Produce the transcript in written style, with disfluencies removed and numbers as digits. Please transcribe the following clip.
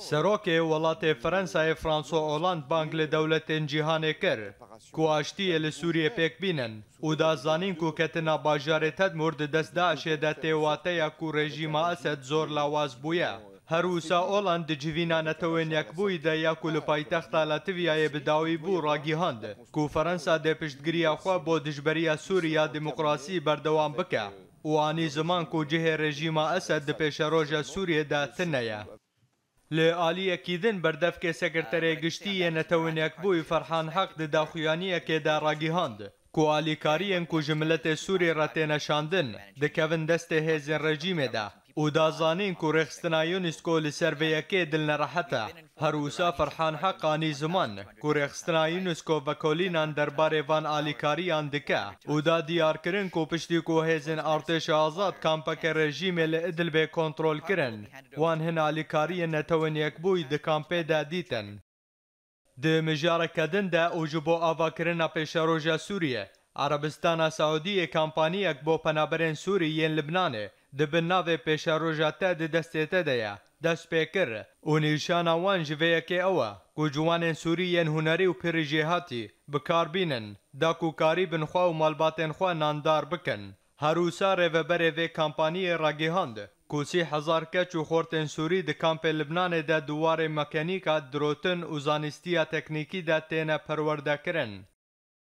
سەرۆکێ وڵاتێ فەرەنسایە فرانسۆ ئۆلاند بانگ لە دەوڵەتێن جیهانێ کرد کو ئاشتیە لە سووریە پێک بینن و دازانین کو کەتنا باژارێ تەدمور دەست داعشێدا تێواتەیە کو ڕێژیمە ئەسەد زۆر لاواز بووە. هەروسا ئۆلاند دجیڤینانەتەوەن یەکبوویدا یاکو لە پایتەختە لاتڤیایە بداوی بوو ڕاگیهاند کو فەرەنسا دێ پشتگیریە خوا بۆ دژبەریە سووریا دیموکراسی بەردەوام بکە و ئانی زمان کو جهێ ڕێژیمە ئەسەد دە پێشە ڕۆژە سووریەدا تنەیە. لە ئالیەکیدن بەردەفکێ سەکرتەرێ گشتیە نەتەوەن یەکبووی فەرحان حەق داخویانیەکێدا ڕاگیهاند کو ئالیکاریەن کو ژملەتێ سووری ڕەتێنەشاندن دەکەون دەستێ هێزن ڕێژیمێدا و دازانین کو ڕێخستنا یونسکۆ لە سەرڤەیەکێ دڵنەڕەحەتە. هەروسا فەرحان حەقانی زمان کو ڕێخستنا یونسکۆ بەکۆلینان دەربارێ ڤان ئالیکاریان دکە و دا دیارکردن کو پشتی کو هێزن ئارتێشە ئازاد کامپەکە ڕێژیمێ لە ئیدلبێ کۆنتڕۆلکردن وان هەن ئالیکاریە نەتەوەن یەکبووی د کامپێدا دیتن. د مژارەکەدندا و ji bo avakirina pêşeroja Sûriyê Arabistana Saudiyê kampaniyek bo penaberên Sûrî yên Libnanê dibin navê pêşeroja te di destê te de ye dest pê kir û nîşana wan ji vê yekê ew e ku ciwanên Sûrî yên hunerî û pirî jêhatî bikarbînin da ku karî bin xwe û malbatên xwe nandar bikin. Herûsa rêveberê vê kampaniyê ragihand ku 30,000 keç û xortên Sûrî di kampê Libnanê de duwarê mekanîka dirotin û zanîstiya teknîkî de têne perwerdekirin.